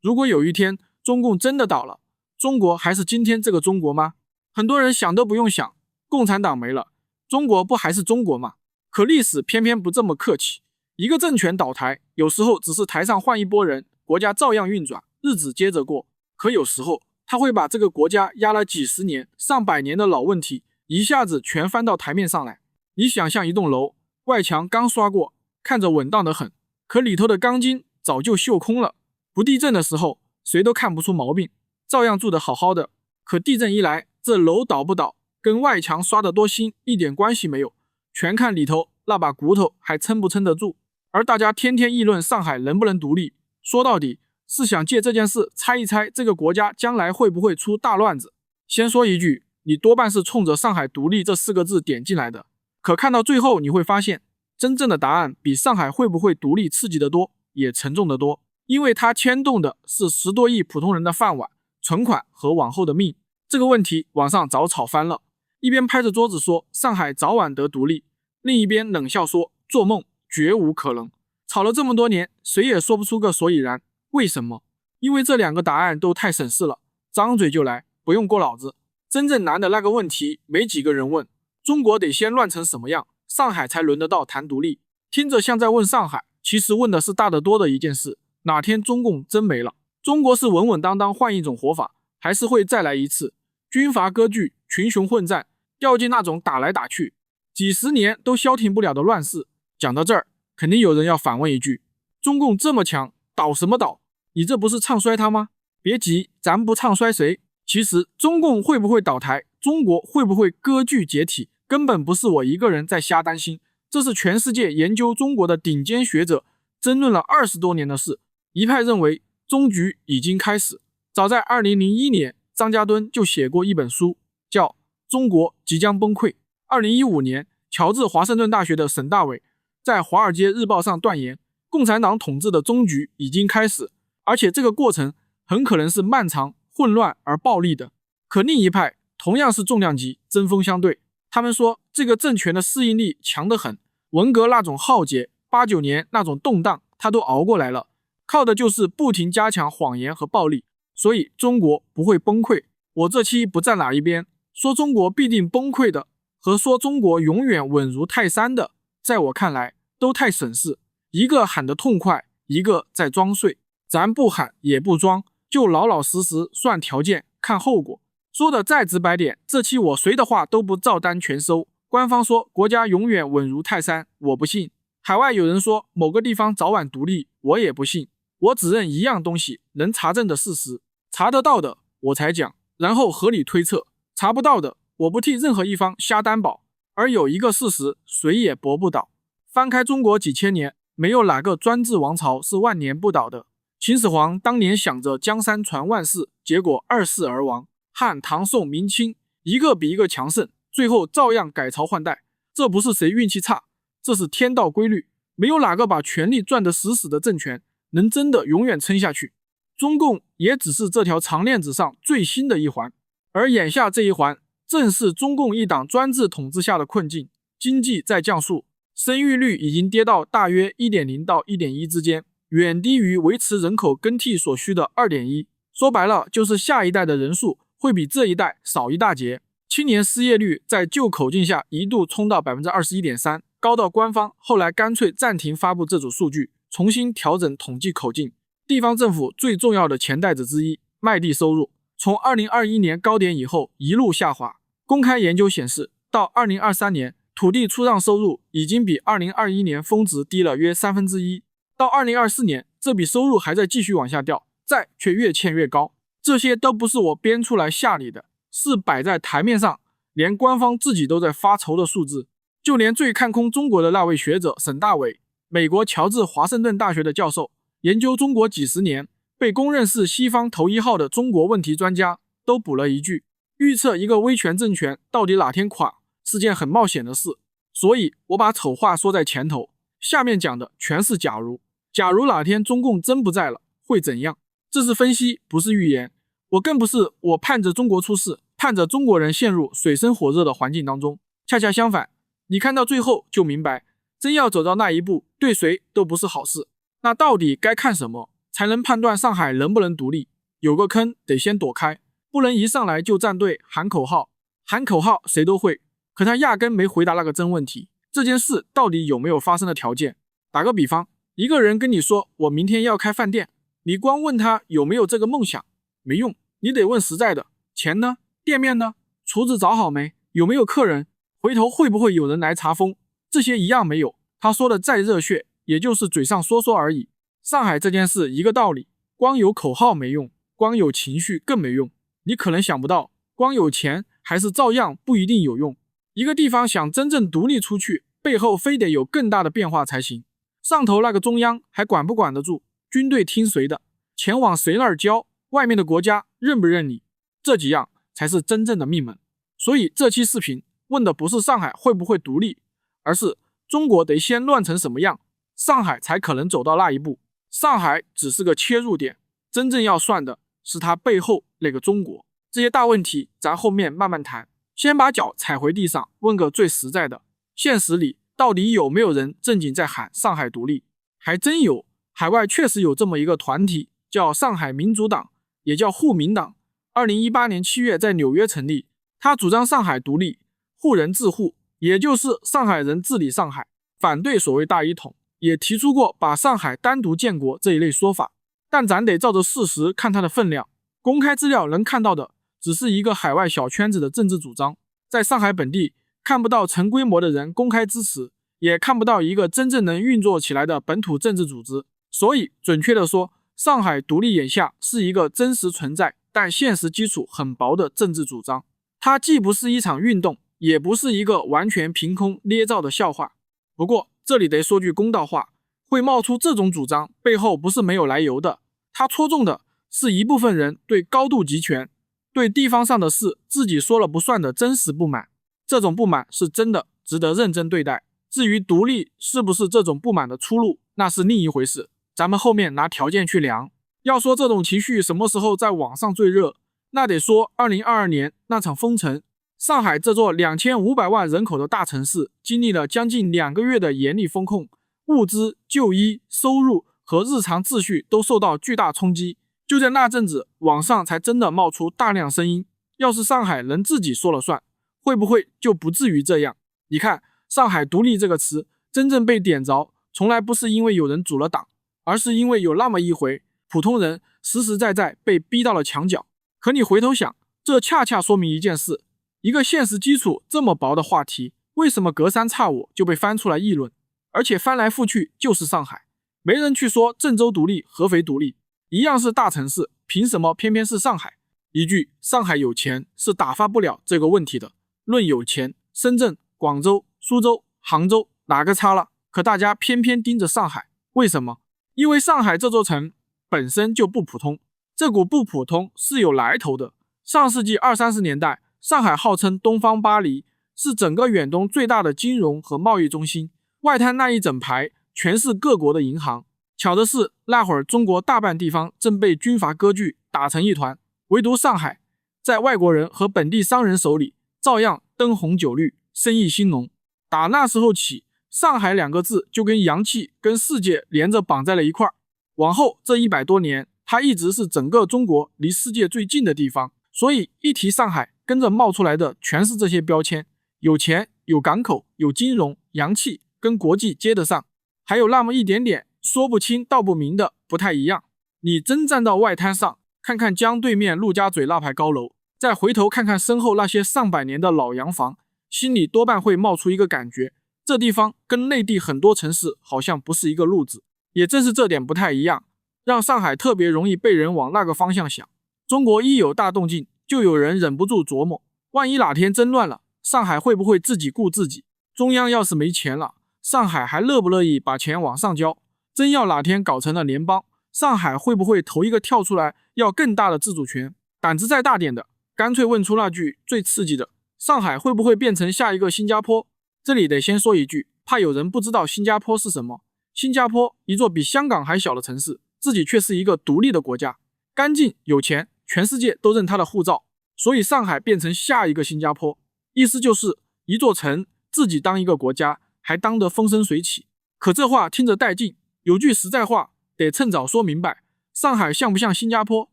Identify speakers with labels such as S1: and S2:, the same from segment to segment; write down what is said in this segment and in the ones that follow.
S1: 如果有一天中共真的倒了，中国还是今天这个中国吗？很多人想都不用想，共产党没了，中国不还是中国吗？可历史偏偏不这么客气，一个政权倒台，有时候只是台上换一拨人，国家照样运转，日子接着过。可有时候他会把这个国家压了几十年、上百年的老问题，一下子全翻到台面上来。你想象一栋楼，外墙刚刷过，看着稳当得很，可里头的钢筋早就锈空了。不地震的时候，谁都看不出毛病，照样住得好好的。可地震一来，这楼倒不倒，跟外墙刷得多新一点关系没有，全看里头那把骨头还撑不撑得住。而大家天天议论上海能不能独立，说到底是想借这件事猜一猜这个国家将来会不会出大乱子。先说一句，你多半是冲着上海独立这4个字点进来的，可看到最后你会发现，真正的答案比上海会不会独立刺激得多，也沉重得多，因为它牵动的是10多亿普通人的饭碗、存款和往后的命。这个问题网上早吵翻了，一边拍着桌子说上海早晚得独立，另一边冷笑说做梦，绝无可能。吵了这么多年，谁也说不出个所以然。为什么？因为这2个答案都太省事了，张嘴就来，不用过脑子。真正难的那个问题没几个人问，中国得先乱成什么样，上海才轮得到谈独立。听着像在问上海，其实问的是大得多的一件事，哪天中共真没了，中国是稳稳当当换一种活法，还是会再来一次军阀割据、群雄混战，掉进那种打来打去几十年都消停不了的乱世。讲到这儿，肯定有人要反问一句，中共这么强，倒什么倒？你这不是唱衰他吗？别急，咱不唱衰谁。其实中共会不会倒台，中国会不会割据解体，根本不是我一个人在瞎担心，这是全世界研究中国的顶尖学者争论了20多年的事。一派认为终局已经开始，早在2001年张家敦就写过一本书，叫《中国即将崩溃》。2015年乔治华盛顿大学的沈大伟在《华尔街日报》上断言，共产党统治的终局已经开始，而且这个过程很可能是漫长、混乱而暴力的。可另一派同样是重量级，针锋相对。他们说这个政权的适应力强得很，文革那种浩劫，89年那种动荡他都熬过来了，靠的就是不停加强谎言和暴力，所以中国不会崩溃。我这期不站哪一边，说中国必定崩溃的和说中国永远稳如泰山的，在我看来都太省事，一个喊得痛快，一个在装睡。咱不喊也不装，就老老实实算条件看后果。说的再直白点，这期我谁的话都不照单全收。官方说国家永远稳如泰山，我不信。海外有人说某个地方早晚独立，我也不信。我只认一样东西，能查证的事实，查得到的我才讲，然后合理推测，查不到的我不替任何一方瞎担保。而有一个事实谁也驳不倒，翻开中国几千年，没有哪个专制王朝是万年不倒的。秦始皇当年想着江山传万世，结果2世而亡。汉、唐、宋、明、清一个比一个强盛，最后照样改朝换代。这不是谁运气差，这是天道规律。没有哪个把权力攥得死死的政权能真的永远撑下去。中共也只是这条长链子上最新的一环，而眼下这一环正是中共一党专制统治下的困境。经济在降速，生育率已经跌到大约 1.0 到 1.1 之间，远低于维持人口更替所需的 2.1。 说白了就是下一代的人数会比这一代少一大截。青年失业率在旧口径下一度冲到 21.3%， 高到官方后来干脆暂停发布这组数据，重新调整统计口径。地方政府最重要的钱袋子之一，卖地收入，从2021年高点以后一路下滑。公开研究显示，到2023年土地出让收入已经比2021年峰值低了约1/3，到2024年这笔收入还在继续往下掉，债却越欠越高。这些都不是我编出来吓你的，是摆在台面上，连官方自己都在发愁的数字。就连最看空中国的那位学者沈大伟，美国乔治华盛顿大学的教授，研究中国几十年，被公认是西方头一号的中国问题专家，都补了一句，预测一个威权政权到底哪天垮是件很冒险的事。所以我把丑话说在前头，下面讲的全是假如。假如哪天中共真不在了，会怎样？这是分析，不是预言。我更不是我盼着中国出事，盼着中国人陷入水深火热的环境当中。恰恰相反，你看到最后就明白，真要走到那一步，对谁都不是好事。那到底该看什么才能判断上海能不能独立。有个坑得先躲开，不能一上来就站队喊口号。喊口号谁都会，可他压根没回答那个真问题，这件事到底有没有发生的条件。打个比方，一个人跟你说我明天要开饭店，你光问他有没有这个梦想没用，你得问实在的，钱呢？店面呢？厨子找好没？有没有客人？回头会不会有人来查封？这些一样没有，他说的再热血也就是嘴上说说而已。上海这件事一个道理，光有口号没用，光有情绪更没用。你可能想不到，光有钱还是照样不一定有用。一个地方想真正独立出去，背后非得有更大的变化才行。上头那个中央还管不管得住？军队听谁的？钱往谁那儿交？外面的国家认不认你？这几样才是真正的命门。所以这期视频问的不是上海会不会独立，而是中国得先乱成什么样，上海才可能走到那一步。上海只是个切入点，真正要算的是它背后那个中国。这些大问题咱后面慢慢谈，先把脚踩回地上，问个最实在的，现实里到底有没有人正经在喊上海独立？还真有，海外确实有这么一个团体，叫上海民主党，也叫沪民党。2018年7月在纽约成立，他主张上海独立，沪人治沪，也就是上海人治理上海，反对所谓大一统，也提出过把上海单独建国这一类说法。但咱得照着事实看它的分量，公开资料能看到的只是一个海外小圈子的政治主张，在上海本地看不到成规模的人公开支持，也看不到一个真正能运作起来的本土政治组织。所以准确的说，上海独立眼下是一个真实存在但现实基础很薄的政治主张，它既不是一场运动，也不是一个完全凭空捏造的笑话。不过这里得说句公道话，会冒出这种主张背后不是没有来由的，它戳中的是一部分人对高度集权，对地方上的事自己说了不算的真实不满。这种不满是真的，值得认真对待。至于独立是不是这种不满的出路，那是另一回事，咱们后面拿条件去量。要说这种情绪什么时候在网上最热，那得说2022年那场封城。上海这座2500万人口的大城市，经历了将近2个月的严厉封控，物资、就医、收入和日常秩序都受到巨大冲击。就在那阵子，网上才真的冒出大量声音，要是上海能自己说了算，会不会就不至于这样？你看，上海独立这个词真正被点着，从来不是因为有人组了党，而是因为有那么一回，普通人实实在在被逼到了墙角。可你回头想，这恰恰说明一件事，一个现实基础这么薄的话题，为什么隔三差五就被翻出来议论？而且翻来覆去就是上海，没人去说郑州独立、合肥独立，一样是大城市，凭什么偏偏是上海？一句上海有钱是打发不了这个问题的。论有钱，深圳、广州、苏州、杭州哪个差了？可大家偏偏盯着上海，为什么？因为上海这座城本身就不普通，这股不普通是有来头的。上世纪20-30年代，上海号称东方巴黎，是整个远东最大的金融和贸易中心，外滩那一整排全是各国的银行。巧的是，那会儿中国大半地方正被军阀割据，打成一团，唯独上海在外国人和本地商人手里照样灯红酒绿，生意兴隆。打那时候起，上海2个字就跟洋气跟世界连着绑在了一块儿。往后这100多年，它一直是整个中国离世界最近的地方，所以一提上海，跟着冒出来的全是这些标签：有钱、有港口、有金融、洋气，跟国际接得上，还有那么一点点说不清道不明的不太一样。你真站到外滩上，看看江对面陆家嘴那排高楼，再回头看看身后那些上百年的老洋房，心里多半会冒出一个感觉，这地方跟内地很多城市好像不是一个路子。也正是这点不太一样，让上海特别容易被人往那个方向想。中国一有大动静，就有人忍不住琢磨，万一哪天真乱了，上海会不会自己顾自己？中央要是没钱了，上海还乐不乐意把钱往上交？真要哪天搞成了联邦，上海会不会头一个跳出来要更大的自主权？胆子再大点的，干脆问出那句最刺激的，上海会不会变成下一个新加坡？这里得先说一句，怕有人不知道新加坡是什么。新加坡一座比香港还小的城市，自己却是一个独立的国家，干净有钱，全世界都认他的护照，所以上海变成下一个新加坡，意思就是一座城自己当一个国家，还当得风生水起。可这话听着带劲，有句实在话得趁早说明白，上海像不像新加坡，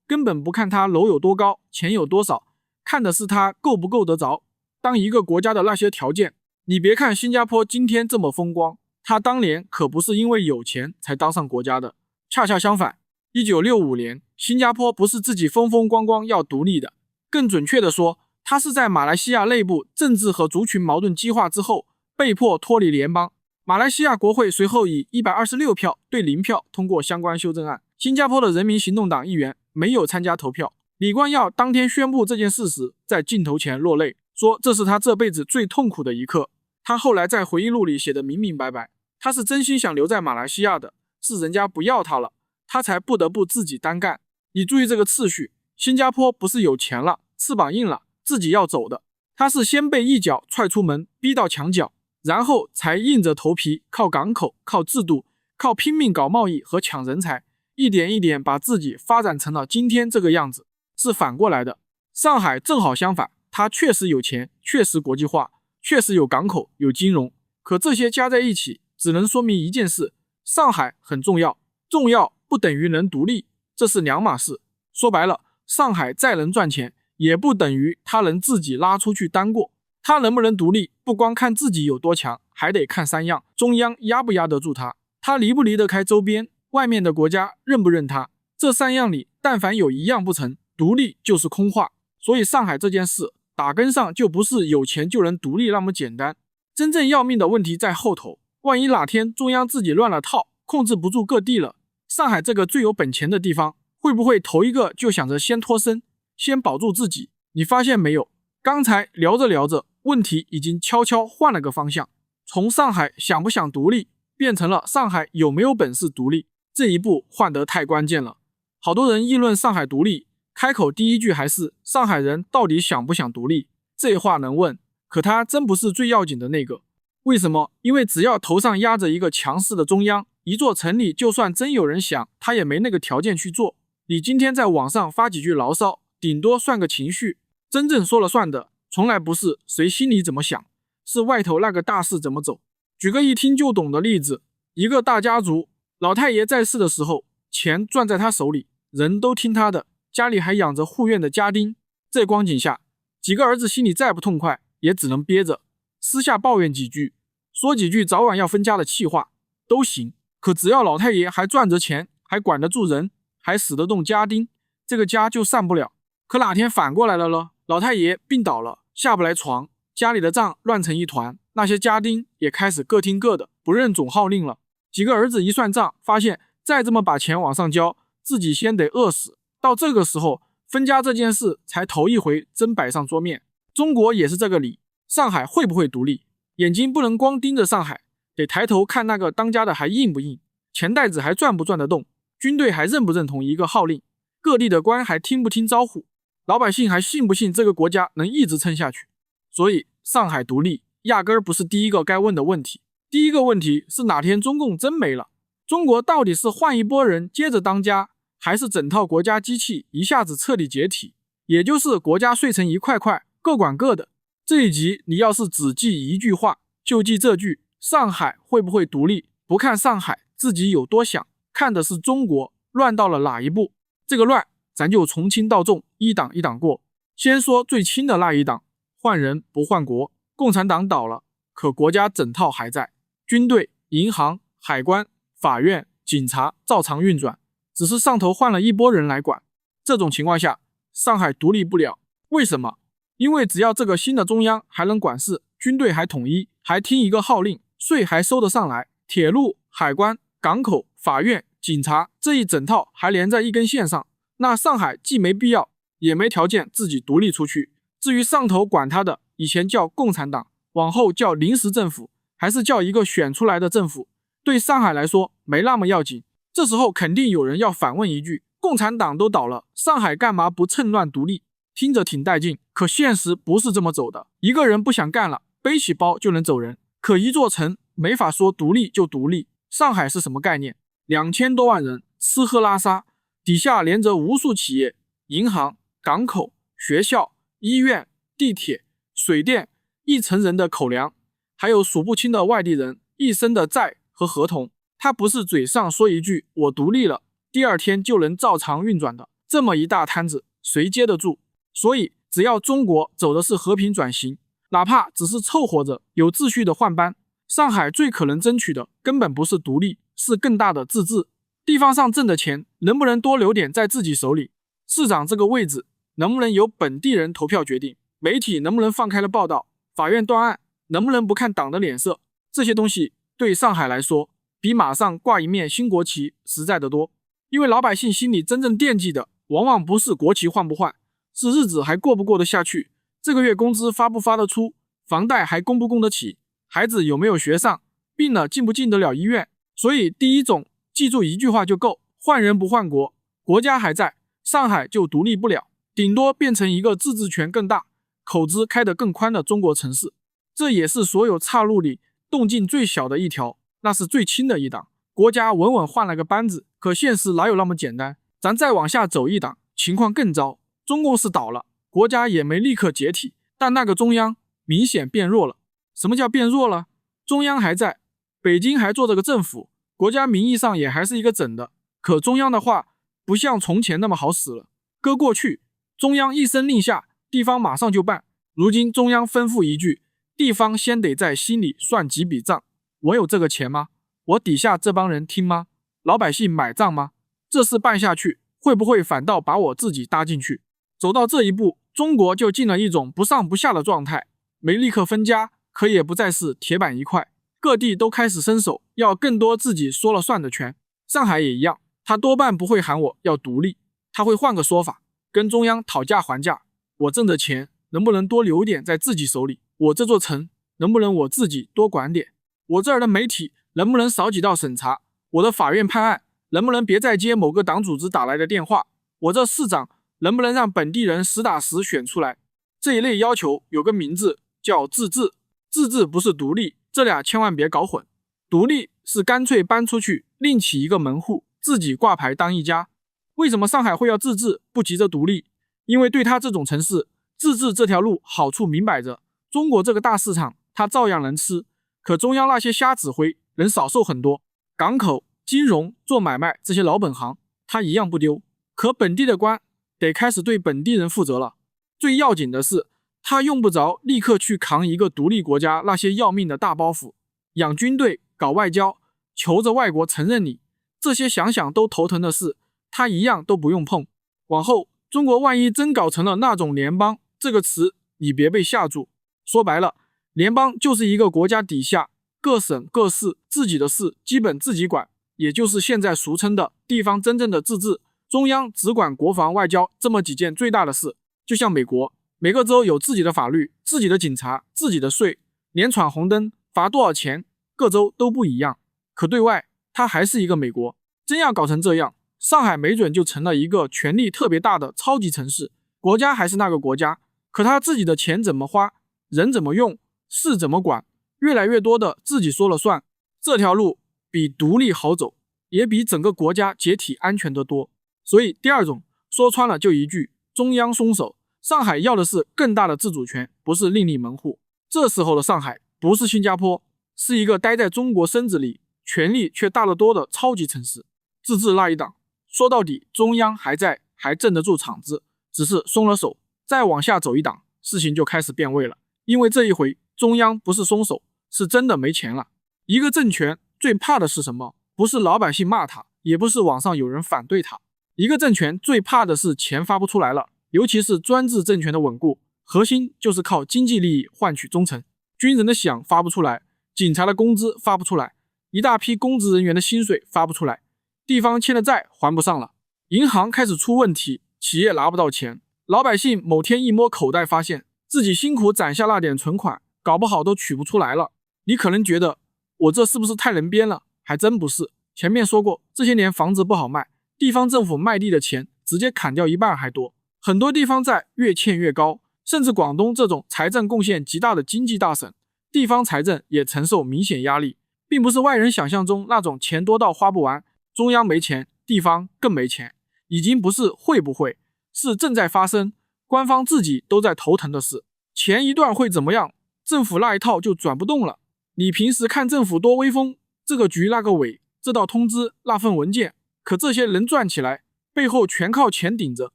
S1: 根本不看它楼有多高，钱有多少，看的是它够不够得着。当一个国家的那些条件，你别看新加坡今天这么风光，它当年可不是因为有钱才当上国家的，恰恰相反，1965年，新加坡不是自己风风光光要独立的，更准确的说，它是在马来西亚内部政治和族群矛盾激化之后，被迫脱离联邦。马来西亚国会随后以126票对0票通过相关修正案。新加坡的人民行动党议员没有参加投票。李光耀当天宣布这件事时，在镜头前落泪，说这是他这辈子最痛苦的一刻。他后来在回忆录里写得明明白白，他是真心想留在马来西亚的，是人家不要他了，他才不得不自己单干。你注意这个次序，新加坡不是有钱了，翅膀硬了，自己要走的，他是先被一脚踹出门，逼到墙角，然后才硬着头皮靠港口、靠制度、靠拼命搞贸易和抢人才，一点一点把自己发展成了今天这个样子。是反过来的，上海正好相反，它确实有钱，确实国际化，确实有港口，有金融，可这些加在一起只能说明一件事，上海很重要，重要不等于能独立，这是两码事。说白了，上海再能赚钱，也不等于它能自己拉出去单过。它能不能独立，不光看自己有多强，还得看三样：中央压不压得住它，它离不离得开周边，外面的国家认不认它。这三样里，但凡有一样不成，独立就是空话。所以上海这件事打根上就不是有钱就能独立那么简单，真正要命的问题在后头。万一哪天中央自己乱了套，控制不住各地了，上海这个最有本钱的地方，会不会头一个就想着先脱身，先保住自己？你发现没有，刚才聊着聊着，问题已经悄悄换了个方向，从上海想不想独立变成了上海有没有本事独立。这一步换得太关键了。好多人议论上海独立，开口第一句还是上海人到底想不想独立。这话能问，可他真不是最要紧的那个。为什么？因为只要头上压着一个强势的中央，一座城里就算真有人想，他也没那个条件去做。你今天在网上发几句牢骚，顶多算个情绪，真正说了算的从来不是谁心里怎么想，是外头那个大势怎么走。举个一听就懂的例子，一个大家族，老太爷在世的时候，钱攥在他手里，人都听他的，家里还养着护院的家丁。这光景下，几个儿子心里再不痛快，也只能憋着，私下抱怨几句，说几句早晚要分家的气话都行。可只要老太爷还赚着钱，还管得住人，还使得动家丁，这个家就散不了。可哪天反过来了呢？老太爷病倒了，下不来床，家里的账乱成一团，那些家丁也开始各听各的，不认总号令了。几个儿子一算账，发现再这么把钱往上交，自己先得饿死。到这个时候，分家这件事才头一回真摆上桌面。中国也是这个理，上海会不会独立，眼睛不能光盯着上海，得抬头看那个当家的还硬不硬，钱袋子还转不转得动，军队还认不认同一个号令，各地的官还听不听招呼，老百姓还信不信这个国家能一直撑下去。所以上海独立压根儿不是第一个该问的问题，第一个问题是哪天中共真没了，中国到底是换一波人接着当家，还是整套国家机器一下子彻底解体，也就是国家碎成一块块，各管各的。这一集你要是只记一句话，就记这句：上海会不会独立，不看上海自己有多想，看的是中国乱到了哪一步。这个乱咱就从轻到重，一档一档过。先说最轻的那一档，换人不换国。共产党倒了，可国家整套还在，军队、银行、海关、法院、警察照常运转，只是上头换了一拨人来管。这种情况下，上海独立不了。为什么？因为只要这个新的中央还能管事，军队还统一，还听一个号令，税还收得上来，铁路、海关、港口、法院、警察这一整套还连在一根线上，那上海既没必要，也没条件自己独立出去。至于上头管他的，以前叫共产党，往后叫临时政府，还是叫一个选出来的政府，对上海来说没那么要紧。这时候肯定有人要反问一句，共产党都倒了，上海干嘛不趁乱独立？听着挺带劲，可现实不是这么走的。一个人不想干了，背起包就能走人，可一座城没法说独立就独立。上海是什么概念？2000多万人，吃喝拉撒，底下连着无数企业、银行、港口、学校、医院、地铁、水电，一层人的口粮，还有数不清的外地人一生的债和合同。他不是嘴上说一句我独立了，第二天就能照常运转的这么一大摊子，谁接得住？所以只要中国走的是和平转型，哪怕只是凑合着有秩序的换班，上海最可能争取的根本不是独立，是更大的自治。地方上挣的钱能不能多留点在自己手里？市长这个位置能不能由本地人投票决定？媒体能不能放开了报道？法院断案能不能不看党的脸色？这些东西对上海来说比马上挂一面新国旗实在得多。因为老百姓心里真正惦记的往往不是国旗换不换，是日子还过不过得下去，这个月工资发不发得出，房贷还供不供得起，孩子有没有学上，病了进不进得了医院。所以第一种记住一句话就够，换人不换国，国家还在，上海就独立不了，顶多变成一个自治权更大，口子开得更宽的中国城市。这也是所有岔路里动静最小的一条，那是最轻的一档。国家稳稳换了个班子，可现实哪有那么简单？咱再往下走一档，情况更糟。中共是倒了，国家也没立刻解体，但那个中央明显变弱了。什么叫变弱了？中央还在，北京还做着个政府，国家名义上也还是一个整的，可中央的话不像从前那么好使了。搁过去，中央一声令下，地方马上就办。如今中央吩咐一句，地方先得在心里算几笔账。我有这个钱吗？我底下这帮人听吗？老百姓买账吗？这事办下去，会不会反倒把我自己搭进去？走到这一步，中国就进了一种不上不下的状态，没立刻分家，可也不再是铁板一块，各地都开始伸手，要更多自己说了算的权。上海也一样，他多半不会喊我要独立，他会换个说法，跟中央讨价还价。我挣的钱能不能多留点在自己手里？我这座城能不能我自己多管点？我这儿的媒体能不能少几道审查？我的法院判案能不能别再接某个党组织打来的电话？我这市长能不能让本地人实打实选出来？这一类要求有个名字叫自治，自治不是独立，这俩千万别搞混。独立是干脆搬出去另起一个门户，自己挂牌当一家。为什么上海会要自治，不急着独立？因为对他这种城市，自治这条路好处明摆着，中国这个大市场他照样能吃，可中央那些瞎指挥能少受很多。港口、金融、做买卖这些老本行他一样不丢，可本地的官得开始对本地人负责了。最要紧的是，他用不着立刻去扛一个独立国家那些要命的大包袱，养军队、搞外交、求着外国承认你，这些想想都头疼的事，他一样都不用碰。往后中国万一真搞成了那种联邦，这个词你别被吓住。说白了，联邦就是一个国家底下各省各市自己的事基本自己管，也就是现在俗称的地方真正的自治，中央只管国防外交这么几件最大的事。就像美国，每个州有自己的法律、自己的警察、自己的税，连闯红灯罚多少钱各州都不一样，可对外它还是一个美国。真要搞成这样，上海没准就成了一个权力特别大的超级城市，国家还是那个国家，可他自己的钱怎么花，人怎么用，事怎么管，越来越多的自己说了算。这条路比独立好走，也比整个国家解体安全得多。所以第二种说穿了就一句，中央松手，上海要的是更大的自主权，不是另立门户。这时候的上海不是新加坡，是一个待在中国身子里权力却大得多的超级城市。自治那一档说到底中央还在，还镇得住场子，只是松了手。再往下走一档，事情就开始变味了，因为这一回中央不是松手，是真的没钱了。一个政权最怕的是什么？不是老百姓骂他，也不是网上有人反对他，一个政权最怕的是钱发不出来了，尤其是专制政权的稳固，核心就是靠经济利益换取忠诚。军人的饷发不出来，警察的工资发不出来，一大批公职人员的薪水发不出来，地方欠的债还不上了，银行开始出问题，企业拿不到钱，老百姓某天一摸口袋发现自己辛苦攒下那点存款搞不好都取不出来了。你可能觉得我这是不是太能编了？还真不是。前面说过，这些年房子不好卖，地方政府卖地的钱直接砍掉一半还多，很多地方债越欠越高，甚至广东这种财政贡献极大的经济大省，地方财政也承受明显压力，并不是外人想象中那种钱多到花不完，中央没钱，地方更没钱，已经不是会不会，是正在发生，官方自己都在头疼的事。钱一断会怎么样？政府那一套就转不动了。你平时看政府多威风，这个局那个委，这道通知那份文件，可这些能转起来，背后全靠钱顶着，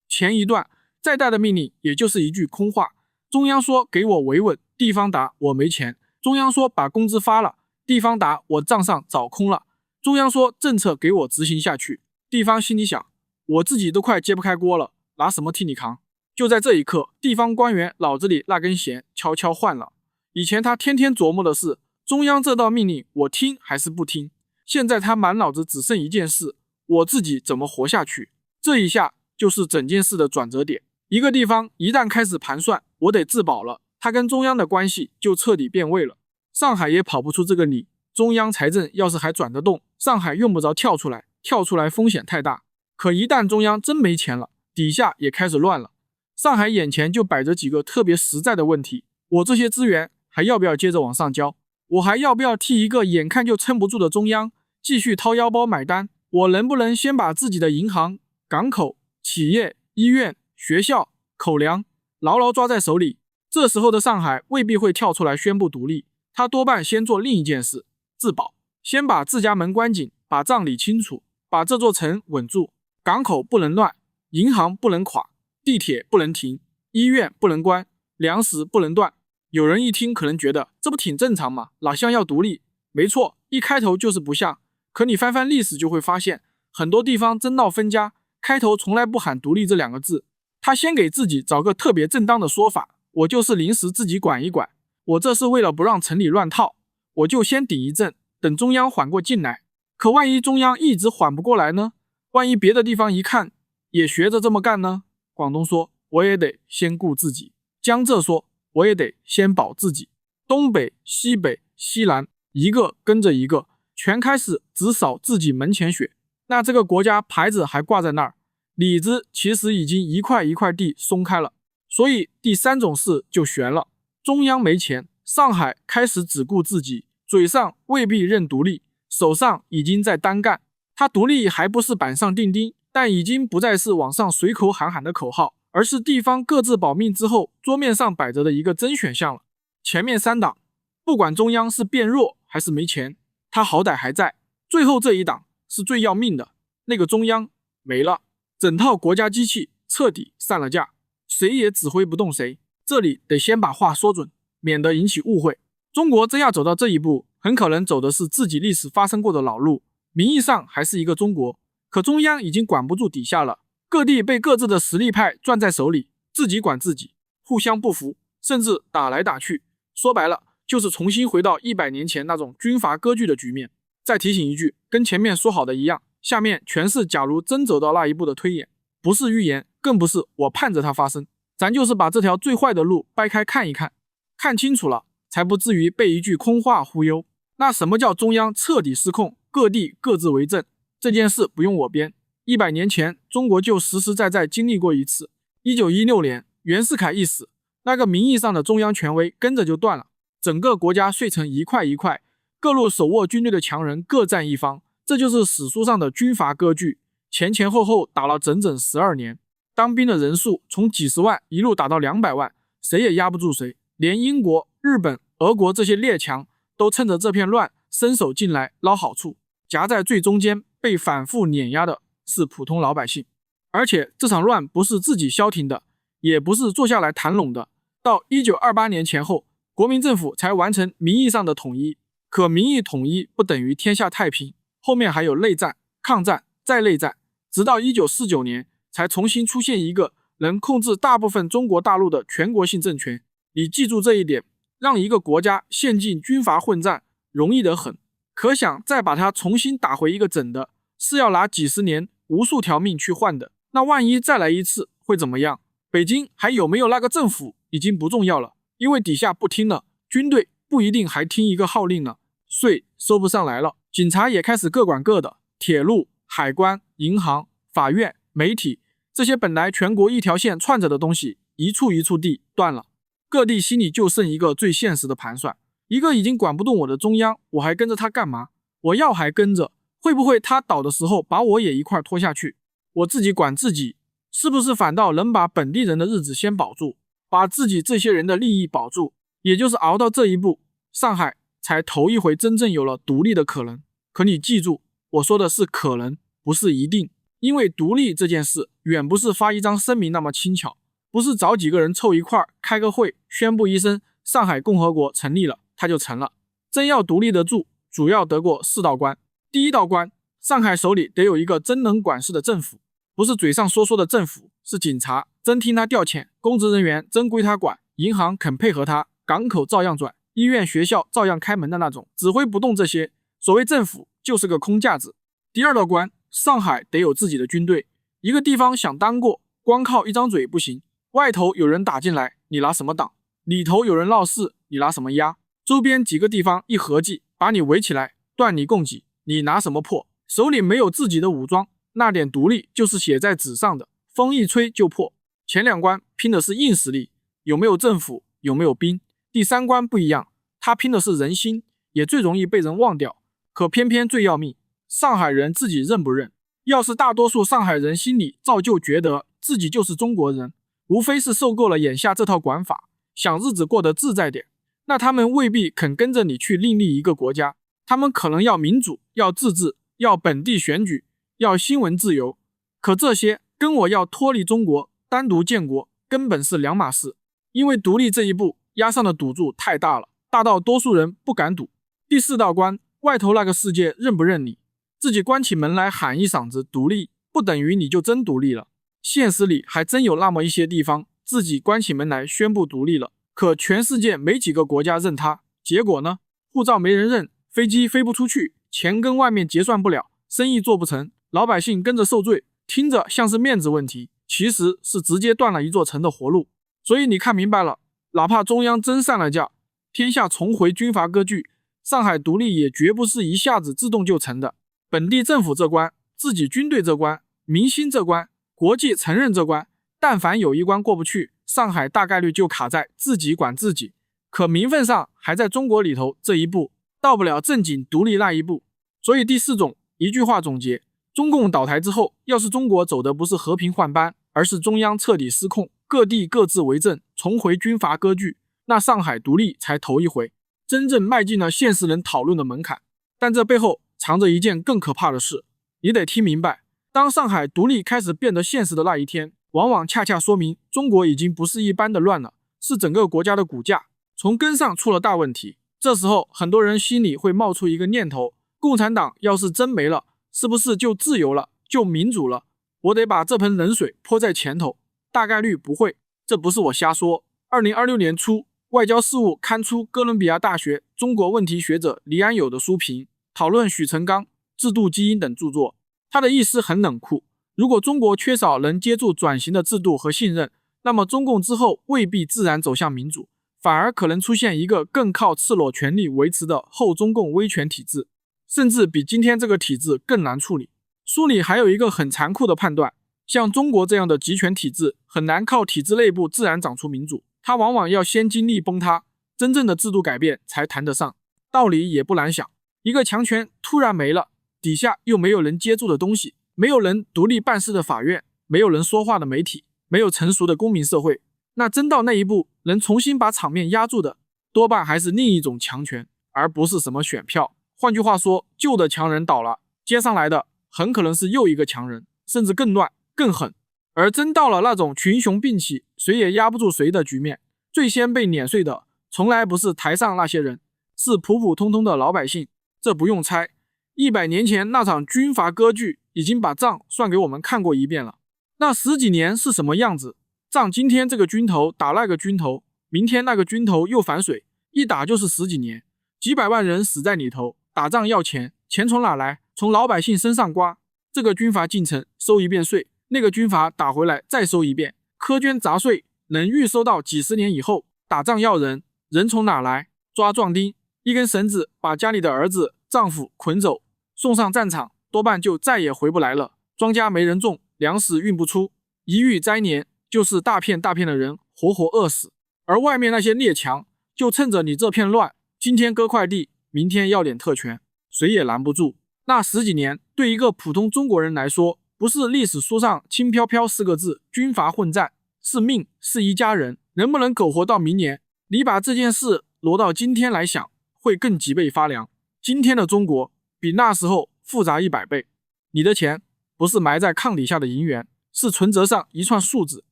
S1: 钱一断，再大的命令也就是一句空话。中央说给我维稳，地方答我没钱；中央说把工资发了，地方答我账上早空了；中央说政策给我执行下去，地方心里想我自己都快揭不开锅了，拿什么替你扛？就在这一刻，地方官员脑子里那根弦悄悄换了。以前他天天琢磨的是中央这道命令我听还是不听，现在他满脑子只剩一件事，我自己怎么活下去。这一下就是整件事的转折点。一个地方一旦开始盘算我得自保了，他跟中央的关系就彻底变味了。上海也跑不出这个理，中央财政要是还转得动，上海用不着跳出来，跳出来风险太大。可一旦中央真没钱了，底下也开始乱了。上海眼前就摆着几个特别实在的问题，我这些资源还要不要接着往上交？我还要不要替一个眼看就撑不住的中央继续掏腰包买单？我能不能先把自己的银行、港口、企业、医院、学校、口粮牢牢抓在手里？这时候的上海未必会跳出来宣布独立，他多半先做另一件事，自保。先把自家门关紧，把账理清楚，把这座城稳住。港口不能乱，银行不能垮，地铁不能停，医院不能关，粮食不能断。有人一听可能觉得这不挺正常吗？哪像要独立？没错，一开头就是不像。可你翻翻历史就会发现，很多地方争闹分家，开头从来不喊独立这两个字，他先给自己找个特别正当的说法，我就是临时自己管一管，我这是为了不让城里乱套，我就先顶一阵，等中央缓过劲来。可万一中央一直缓不过来呢？万一别的地方一看也学着这么干呢？广东说我也得先顾自己，江浙说我也得先保自己，东北、西北、西南一个跟着一个，全开始只扫自己门前雪。那这个国家牌子还挂在那儿，里子其实已经一块一块地松开了。所以第三种事就悬了，中央没钱，上海开始只顾自己，嘴上未必认独立，手上已经在单干。他独立还不是板上钉钉，但已经不再是网上随口喊喊的口号，而是地方各自保命之后桌面上摆着的一个真选项了。前面三档，不管中央是变弱还是没钱，他好歹还在。最后这一档是最要命的，那个中央没了，整套国家机器彻底散了架，谁也指挥不动谁。这里得先把话说准，免得引起误会。中国真要走到这一步，很可能走的是自己历史发生过的老路，名义上还是一个中国，可中央已经管不住底下了，各地被各自的实力派攥在手里，自己管自己，互相不服，甚至打来打去。说白了，就是重新回到100年前那种军阀割据的局面。再提醒一句，跟前面说好的一样，下面全是假如真走到那一步的推演，不是预言，更不是我盼着它发生，咱就是把这条最坏的路掰开看一看，看清楚了，才不至于被一句空话忽悠。那什么叫中央彻底失控，各地各自为政？这件事不用我编，100年前中国就实实在在经历过一次。1916年袁世凯一死，那个名义上的中央权威跟着就断了，整个国家碎成一块一块，各路手握军队的强人各占一方，这就是史书上的军阀割据，前前后后打了整整12年，当兵的人数从几十万一路打到200万，谁也压不住谁，连英国、日本、俄国这些列强都趁着这片乱伸手进来捞好处，夹在最中间被反复碾压的是普通老百姓。而且这场乱不是自己消停的，也不是坐下来谈拢的，到1928年前后，国民政府才完成名义上的统一。可名义统一不等于天下太平，后面还有内战、抗战、再内战，直到1949年才重新出现一个能控制大部分中国大陆的全国性政权。你记住这一点，让一个国家陷进军阀混战容易得很，可想再把它重新打回一个整的，是要拿几十年无数条命去换的。那万一再来一次会怎么样？北京还有没有那个政府已经不重要了，因为底下不听了，军队不一定还听一个号令呢，税收不上来了，警察也开始各管各的，铁路、海关、银行、法院、媒体，这些本来全国一条线串着的东西，一处一处地断了。各地心里就剩一个最现实的盘算，一个已经管不动我的中央，我还跟着他干嘛？我要还跟着，会不会他倒的时候把我也一块拖下去？我自己管自己，是不是反倒能把本地人的日子先保住，把自己这些人的利益保住？也就是熬到这一步，上海才头一回真正有了独立的可能。可你记住，我说的是可能，不是一定，因为独立这件事远不是发一张声明那么轻巧，不是找几个人凑一块开个会宣布一声上海共和国成立了它就成了。真要独立得住，主要得过4道关。第一道关，上海手里得有一个真能管事的政府，不是嘴上说的政府，是警察真听他调遣，公职人员真归他管，银行肯配合他，港口照样转，医院学校照样开门的那种，指挥不动这些。所谓政府就是个空架子。第二道关，上海得有自己的军队。一个地方想当过，光靠一张嘴不行，外头有人打进来，你拿什么挡？里头有人闹事，你拿什么压？周边几个地方一合计，把你围起来，断你供给，你拿什么破？手里没有自己的武装，那点独立就是写在纸上的，风一吹就破。前2关拼的是硬实力，有没有政府，有没有兵。第3关不一样，他拼的是人心，也最容易被人忘掉，可偏偏最要命，上海人自己认不认？要是大多数上海人心里照旧觉得自己就是中国人，无非是受够了眼下这套管法，想日子过得自在点，那他们未必肯跟着你去另立一个国家，他们可能要民主，要自治，要本地选举，要新闻自由。可这些跟我要脱离中国，单独建国，根本是两码事。因为独立这一步压上的赌注太大了，大到多数人不敢赌。第4道关，外头那个世界认不认你？自己关起门来喊一嗓子独立，不等于你就真独立了。现实里还真有那么一些地方，自己关起门来宣布独立了，可全世界没几个国家认他。结果呢？护照没人认，飞机飞不出去，钱跟外面结算不了，生意做不成，老百姓跟着受罪，听着像是面子问题，其实是直接断了一座城的活路。所以你看明白了，哪怕中央真上了架，天下重回军阀割据，上海独立也绝不是一下子自动就成的。本地政府这关，自己军队这关，民心这关，国际承认这关，但凡有一关过不去，上海大概率就卡在自己管自己，可名分上还在中国里头这一步，到不了正经独立那一步。所以第4种，一句话总结，中共倒台之后，要是中国走的不是和平换班，而是中央彻底失控，各地各自为政，重回军阀割据，那上海独立才头一回，真正迈进了现实人讨论的门槛。但这背后藏着一件更可怕的事，你得听明白，当上海独立开始变得现实的那一天，往往恰恰说明中国已经不是一般的乱了，是整个国家的骨架从根上出了大问题。这时候很多人心里会冒出一个念头，共产党要是真没了，是不是就自由了，就民主了？我得把这盆冷水泼在前头。大概率不会，这不是我瞎说。2026年初，外交事务刊出哥伦比亚大学中国问题学者黎安友的书评，讨论许成刚、制度基因等著作。他的意思很冷酷，如果中国缺少能接住转型的制度和信任，那么中共之后未必自然走向民主，反而可能出现一个更靠赤裸权力维持的后中共威权体制，甚至比今天这个体制更难处理。书里还有一个很残酷的判断，像中国这样的集权体制很难靠体制内部自然长出民主，它往往要先经历崩塌，真正的制度改变才谈得上。道理也不难想，一个强权突然没了，底下又没有人接住的东西，没有人独立办事的法院，没有人说话的媒体，没有成熟的公民社会，那真到那一步能重新把场面压住的，多半还是另一种强权，而不是什么选票。换句话说，旧的强人倒了，接上来的很可能是又一个强人，甚至更乱更狠。而真到了那种群雄并起，谁也压不住谁的局面，最先被碾碎的从来不是台上那些人，是普普通通的老百姓。这不用猜，100年前那场军阀割据已经把账算给我们看过一遍了。那10几年是什么样子？仗今天这个军头打那个军头，明天那个军头又反水，一打就是10几年，几百万人死在里头。打仗要钱，钱从哪来？从老百姓身上刮。这个军阀进城收一遍税，那个军阀打回来再收一遍，苛捐杂税能预收到几十年以后。打仗要人，人从哪来？抓壮丁，一根绳子把家里的儿子丈夫捆走，送上战场，多半就再也回不来了。庄稼没人种，粮食运不出，一遇灾年，就是大片大片的人活活饿死。而外面那些列强就趁着你这片乱，今天割块地，明天要点特权，谁也拦不住。那10几年对一个普通中国人来说，不是历史书上轻飘飘4个字军阀混战，是命，是一家人。能不能苟活到明年，你把这件事挪到今天来想，会更脊背发凉。今天的中国比那时候复杂100倍。你的钱不是埋在炕底下的银元，是存折上一串数字，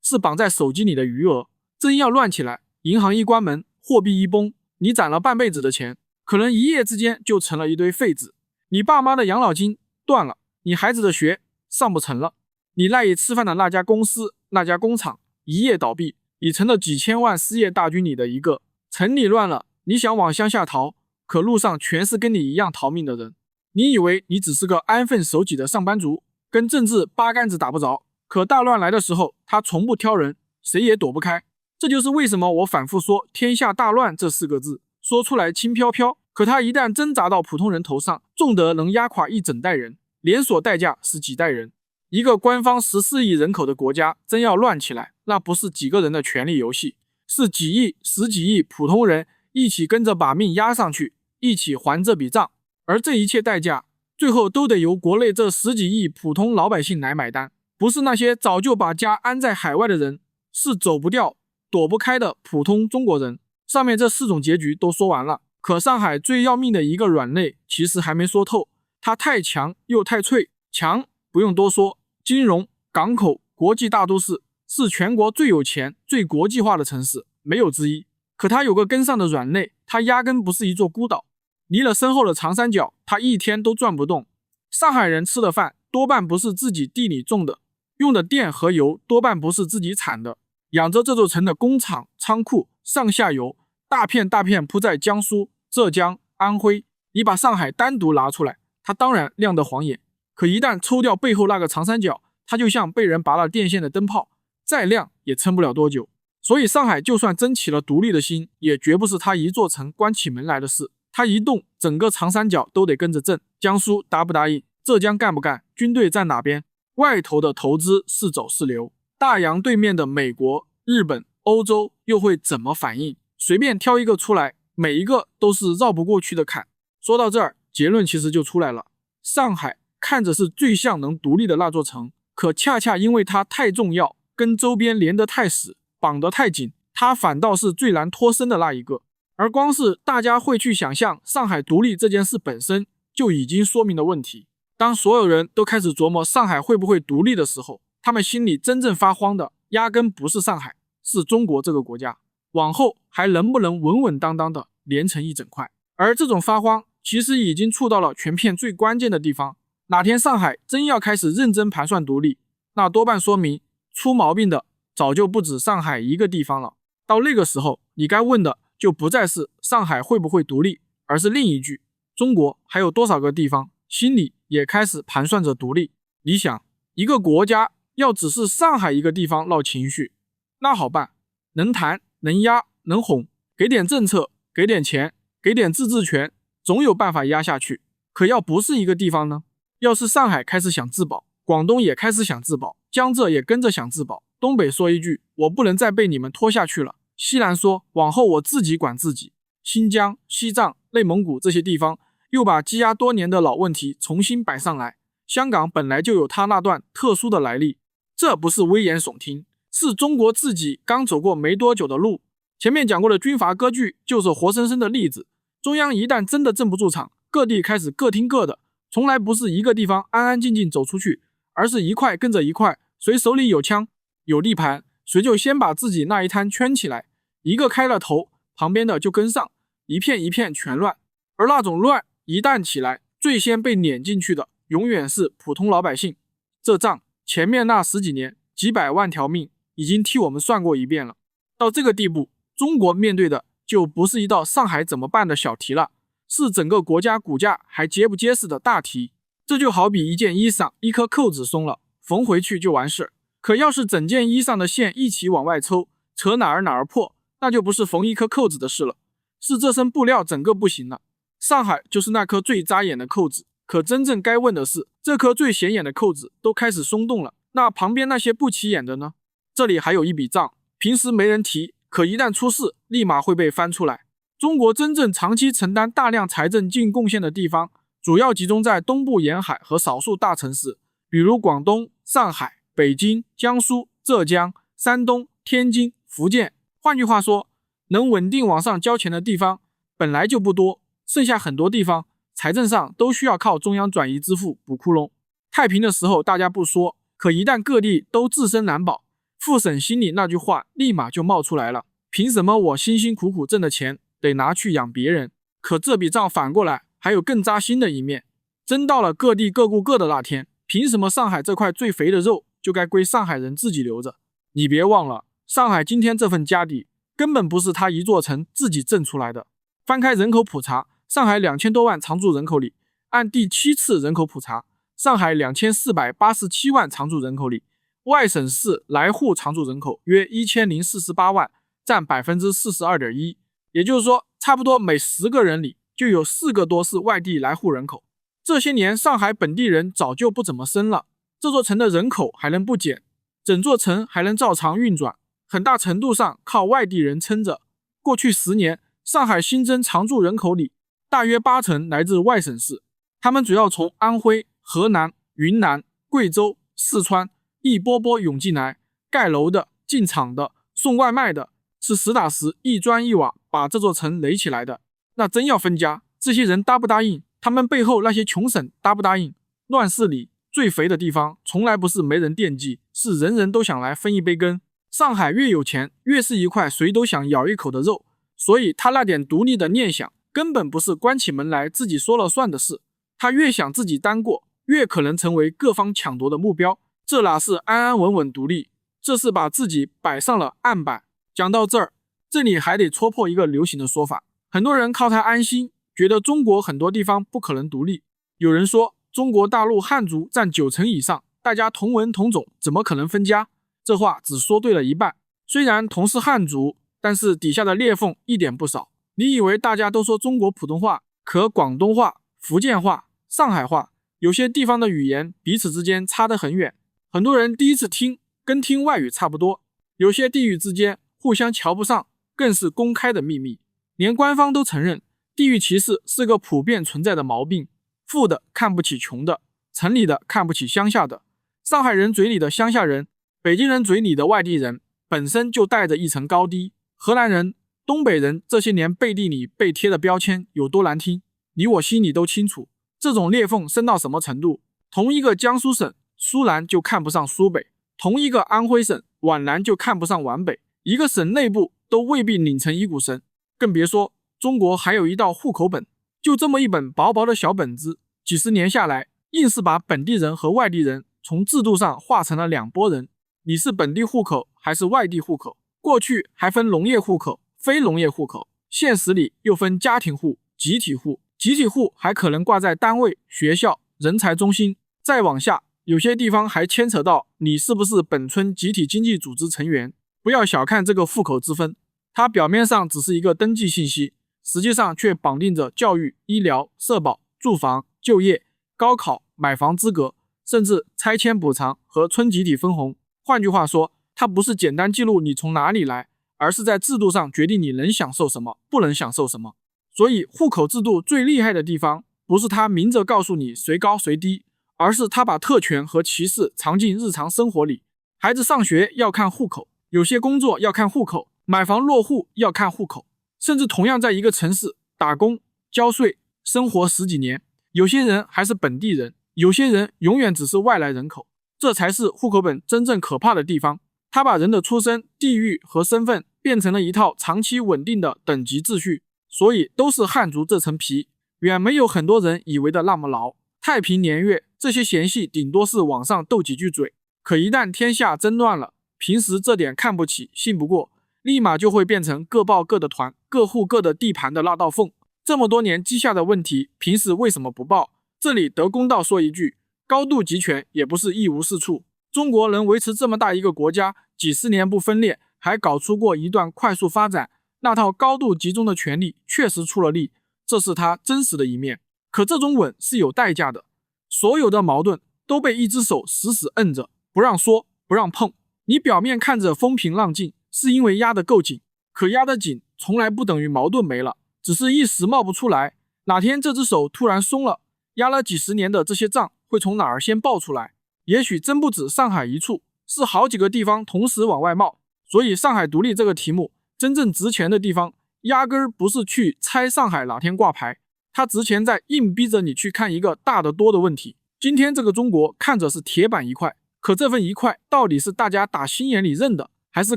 S1: 是绑在手机里的余额。真要乱起来，银行一关门，货币一崩，你攒了半辈子的钱，可能一夜之间就成了一堆废纸。你爸妈的养老金断了，你孩子的学上不成了，你赖以吃饭的那家公司、那家工厂一夜倒闭，已成了几千万失业大军里的一个。城里乱了，你想往乡下逃，可路上全是跟你一样逃命的人。你以为你只是个安分守己的上班族，跟政治八竿子打不着，可大乱来的时候，他从不挑人，谁也躲不开。这就是为什么我反复说天下大乱这4个字，说出来轻飘飘，可它一旦真砸到普通人头上，重得能压垮一整代人，连锁代价是几代人。一个官方14亿人口的国家真要乱起来，那不是几个人的权力游戏，是几亿、10几亿普通人一起跟着把命压上去，一起还这笔账。而这一切代价，最后都得由国内这10几亿普通老百姓来买单，不是那些早就把家安在海外的人，是走不掉、躲不开的普通中国人。上面这4种结局都说完了，可上海最要命的一个软肋其实还没说透，它太强又太脆。强不用多说，金融、港口、国际大都市，是全国最有钱、最国际化的城市，没有之一。可它有个跟上的软肋，它压根不是一座孤岛，离了身后的长三角，它一天都转不动。上海人吃的饭多半不是自己地里种的，用的电和油多半不是自己产的，养着这座城的工厂、仓库、上下游大片大片铺在江苏、浙江、安徽。你把上海单独拿出来，它当然亮得晃眼，可一旦抽掉背后那个长三角，它就像被人拔了电线的灯泡，再亮也撑不了多久。所以上海就算真起了独立的心，也绝不是它一座城关起门来的事。它一动，整个长三角都得跟着震。江苏答不答应？浙江干不干？军队站哪边？外头的投资是走是留？大洋对面的美国、日本、欧洲又会怎么反应？随便挑一个出来，每一个都是绕不过去的坎。说到这儿，结论其实就出来了。上海看着是最像能独立的那座城，可恰恰因为它太重要，跟周边连得太死，绑得太紧，它反倒是最难脱身的那一个。而光是大家会去想象上海独立这件事本身，就已经说明了问题。当所有人都开始琢磨上海会不会独立的时候，他们心里真正发慌的压根不是上海，是中国这个国家，往后还能不能稳稳当当的连成一整块。而这种发慌其实已经触到了全片最关键的地方。哪天上海真要开始认真盘算独立，那多半说明出毛病的早就不止上海一个地方了。到那个时候，你该问的就不再是上海会不会独立，而是另一句：中国还有多少个地方心里也开始盘算着独立。你想，一个国家要只是上海一个地方闹情绪，那好办，能谈能压能哄，给点政策，给点钱，给点自治权，总有办法压下去。可要不是一个地方呢？要是上海开始想自保，广东也开始想自保，江浙也跟着想自保，东北说一句我不能再被你们拖下去了，西南说往后我自己管自己，新疆、西藏、内蒙古这些地方又把积压多年的老问题重新摆上来。香港本来就有它那段特殊的来历，这不是危言耸听，是中国自己刚走过没多久的路。前面讲过的军阀割据就是活生生的例子。中央一旦真的镇不住场，各地开始各听各的，从来不是一个地方安安静静走出去，而是一块跟着一块，谁手里有枪有地盘，谁就先把自己那一摊圈起来，一个开了头，旁边的就跟上，一片一片全乱。而那种乱一旦起来，最先被撵进去的永远是普通老百姓。这账前面那10几年几百万条命已经替我们算过一遍了。到这个地步，中国面对的就不是一道上海怎么办的小题了，是整个国家骨架还结不结实的大题。这就好比一件衣裳，一颗扣子松了，缝回去就完事。可要是整件衣裳的线一起往外抽，扯哪儿破，那就不是缝一颗扣子的事了，是这身布料整个不行了。上海就是那颗最扎眼的扣子，可真正该问的是，这颗最显眼的扣子都开始松动了，那旁边那些不起眼的呢？这里还有一笔账，平时没人提，可一旦出事，立马会被翻出来。中国真正长期承担大量财政净贡献的地方，主要集中在东部沿海和少数大城市，比如广东、上海、北京、江苏、浙江、山东、天津、福建。换句话说，能稳定往上交钱的地方本来就不多，剩下很多地方财政上都需要靠中央转移支付补窟窿。太平的时候大家不说，可一旦各地都自身难保，副省心里那句话立马就冒出来了，凭什么我辛辛苦苦挣的钱得拿去养别人？可这笔账反过来还有更扎心的一面，真到了各地各顾各的那天，凭什么上海这块最肥的肉就该归上海人自己留着？你别忘了，上海今天这份家底根本不是他一座城自己挣出来的。翻开人口普查，上海2000多万常住人口里，按第7次人口普查，上海2487万常住人口里，外省市来沪常住人口约1048万，占 42.1%， 也就是说差不多每10个人里就有4个多是外地来沪人口。这些年上海本地人早就不怎么生了，这座城的人口还能不减，整座城还能照常运转，很大程度上靠外地人撑着。过去10年，上海新增常住人口里大约80%来自外省市，他们主要从安徽、河南、云南、贵州、四川一波波涌进来，盖楼的、进厂的、送外卖的，是实打实一砖一瓦把这座城垒起来的。那真要分家，这些人答不答应？他们背后那些穷省答不答应？乱世里最肥的地方从来不是没人惦记，是人人都想来分一杯羹。上海越有钱，越是一块谁都想咬一口的肉，所以他那点独立的念想根本不是关起门来自己说了算的事。他越想自己单过，越可能成为各方抢夺的目标。这哪是安安稳稳独立，这是把自己摆上了案板。讲到这儿，这里还得戳破一个流行的说法，很多人靠他安心，觉得中国很多地方不可能独立。有人说中国大陆汉族占90%以上，大家同文同种，怎么可能分家？这话只说对了一半。虽然同是汉族，但是底下的裂缝一点不少。你以为大家都说中国普通话，可广东话、福建话、上海话，有些地方的语言彼此之间差得很远，很多人第一次听，跟听外语差不多。有些地域之间互相瞧不上，更是公开的秘密。连官方都承认，地域歧视是个普遍存在的毛病。富的看不起穷的，城里的看不起乡下的。上海人嘴里的乡下人，北京人嘴里的外地人，本身就带着一层高低。河南人、东北人这些年背地里被贴的标签有多难听，你我心里都清楚。这种裂缝深到什么程度？同一个江苏省，苏南就看不上苏北；同一个安徽省，皖南就看不上皖北。一个省内部都未必拧成一股绳，更别说中国还有一道户口本。就这么一本薄薄的小本子，几十年下来，硬是把本地人和外地人从制度上划成了2拨人。你是本地户口还是外地户口？过去还分农业户口、非农业户口，现实里又分家庭户、集体户。集体户还可能挂在单位、学校、人才中心，再往下，有些地方还牵扯到你是不是本村集体经济组织成员。不要小看这个户口之分，它表面上只是一个登记信息，实际上却绑定着教育、医疗、社保、住房、就业、高考、买房资格，甚至拆迁补偿和村集体分红。换句话说，它不是简单记录你从哪里来，而是在制度上决定你能享受什么，不能享受什么。所以户口制度最厉害的地方，不是它明着告诉你谁高谁低，而是它把特权和歧视藏进日常生活里。孩子上学要看户口，有些工作要看户口，买房落户要看户口，甚至同样在一个城市打工、交税、生活10几年，有些人还是本地人，有些人永远只是外来人口。这才是户口本真正可怕的地方，它把人的出身、地域和身份变成了一套长期稳定的等级秩序。所以都是汉族这层皮，远没有很多人以为的那么牢。太平年月，这些嫌隙顶多是网上斗几句嘴，可一旦天下真乱了，平时这点看不起、信不过，立马就会变成各抱各的团、各护各的地盘的那道缝。这么多年积下的问题，平时为什么不报？这里得公道说一句，高度集权也不是一无是处。中国能维持这么大一个国家，几十年不分裂，还搞出过一段快速发展，那套高度集中的权力确实出了力，这是它真实的一面。可这种稳是有代价的，所有的矛盾都被一只手死死摁着，不让说，不让碰。你表面看着风平浪静，是因为压得够紧，可压得紧从来不等于矛盾没了，只是一时冒不出来。哪天这只手突然松了，压了几十年的这些账会从哪儿先爆出来？也许真不止上海一处，是好几个地方同时往外冒。所以上海独立这个题目真正值钱的地方，压根儿不是去猜上海哪天挂牌，它值钱在硬逼着你去看一个大得多的问题。今天这个中国看着是铁板一块，可这份一块到底是大家打心眼里认的，还是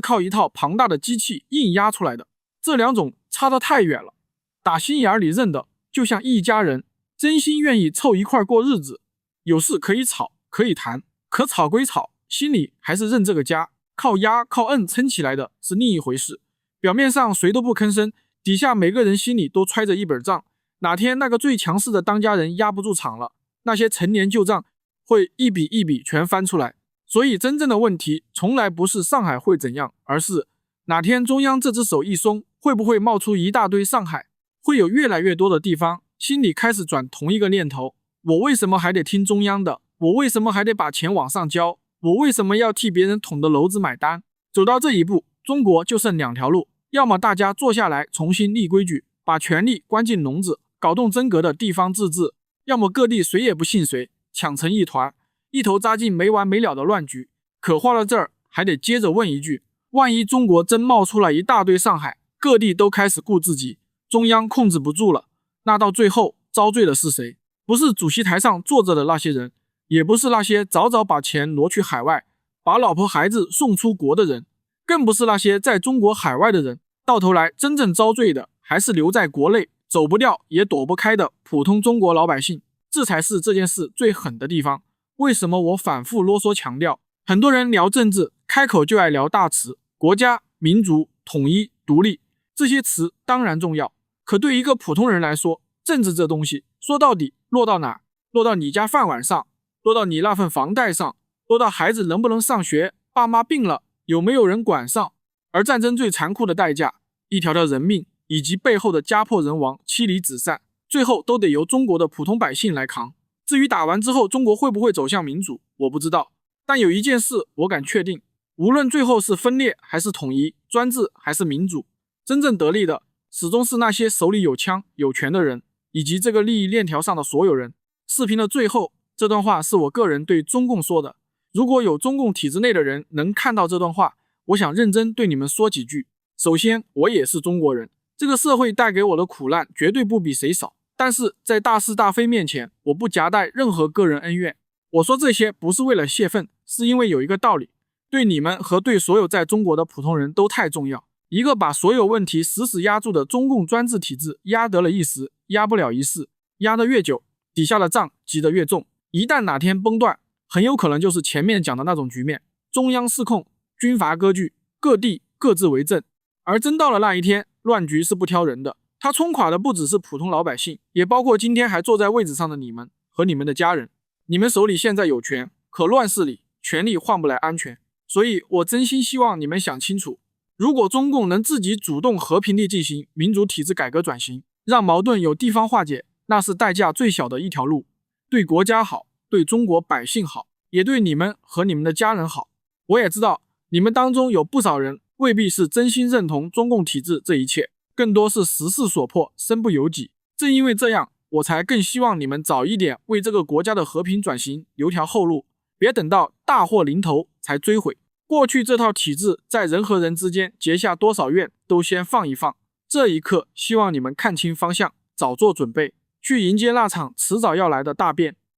S1: 靠一套庞大的机器硬压出来的？这两种差得太远了。打心眼里认的，就像一家人，真心愿意凑一块过日子，有事可以吵，可以谈，可吵归吵，心里还是认这个家，靠压靠摁撑起来的是另一回事。表面上谁都不吭声，底下每个人心里都揣着一本账，哪天那个最强势的当家人压不住场了，那些陈年旧账会一笔一笔全翻出来。所以真正的问题从来不是上海会怎样，而是哪天中央这只手一松，会不会冒出一大堆上海，会有越来越多的地方心里开始转同一个念头，我为什么还得听中央的？我为什么还得把钱往上交？我为什么要替别人捅的篓子买单？走到这一步，中国就剩两条路，要么大家坐下来重新立规矩，把权力关进笼子，搞动真格的地方自治，要么各地谁也不信谁，抢成一团，一头扎进没完没了的乱局。可话到这儿，还得接着问一句，万一中国真冒出来一大堆上海，各地都开始顾自己，中央控制不住了，那到最后遭罪的是谁？不是主席台上坐着的那些人，也不是那些早早把钱挪去海外，把老婆孩子送出国的人，更不是那些在中国海外的人，到头来真正遭罪的还是留在国内走不掉也躲不开的普通中国老百姓。这才是这件事最狠的地方。为什么我反复啰嗦强调，很多人聊政治开口就爱聊大词，国家、民族、统一、独立，这些词当然重要，可对一个普通人来说，政治这东西说到底落到哪？落到你家饭碗上，落到你那份房贷上，落到孩子能不能上学，爸妈病了有没有人管上。而战争最残酷的代价，一条条人命以及背后的家破人亡、妻离子散，最后都得由中国的普通百姓来扛。至于打完之后中国会不会走向民主，我不知道，但有一件事我敢确定，无论最后是分裂还是统一，专制还是民主，真正得利的始终是那些手里有枪有权的人，以及这个利益链条上的所有人。视频的最后，这段话是我个人对中共说的，如果有中共体制内的人能看到这段话，我想认真对你们说几句。首先，我也是中国人，这个社会带给我的苦难绝对不比谁少，但是在大是大非面前，我不夹带任何个人恩怨。我说这些不是为了泄愤，是因为有一个道理，对你们和对所有在中国的普通人都太重要。一个把所有问题死死压住的中共专制体制，压得了一时，压不了一世，压得越久，底下的账积得越重，一旦哪天崩断，很有可能就是前面讲的那种局面，中央失控，军阀割据，各地各自为政。而真到了那一天，乱局是不挑人的，他冲垮的不只是普通老百姓，也包括今天还坐在位置上的你们和你们的家人。你们手里现在有权，可乱世里权力换不来安全。所以我真心希望你们想清楚，如果中共能自己主动和平地进行民主体制改革转型，让矛盾有地方化解，那是代价最小的一条路，对国家好，对中国百姓好，也对你们和你们的家人好。我也知道你们当中有不少人未必是真心认同中共体制这一切，更多是时势所迫，身不由己。正因为这样，我才更希望你们早一点为这个国家的和平转型留条后路，别等到大祸临头才追悔。过去这套体制在人和人之间结下多少怨，都先放一放。这一刻，希望你们看清方向，早做准备，去迎接那场迟早要来的大变。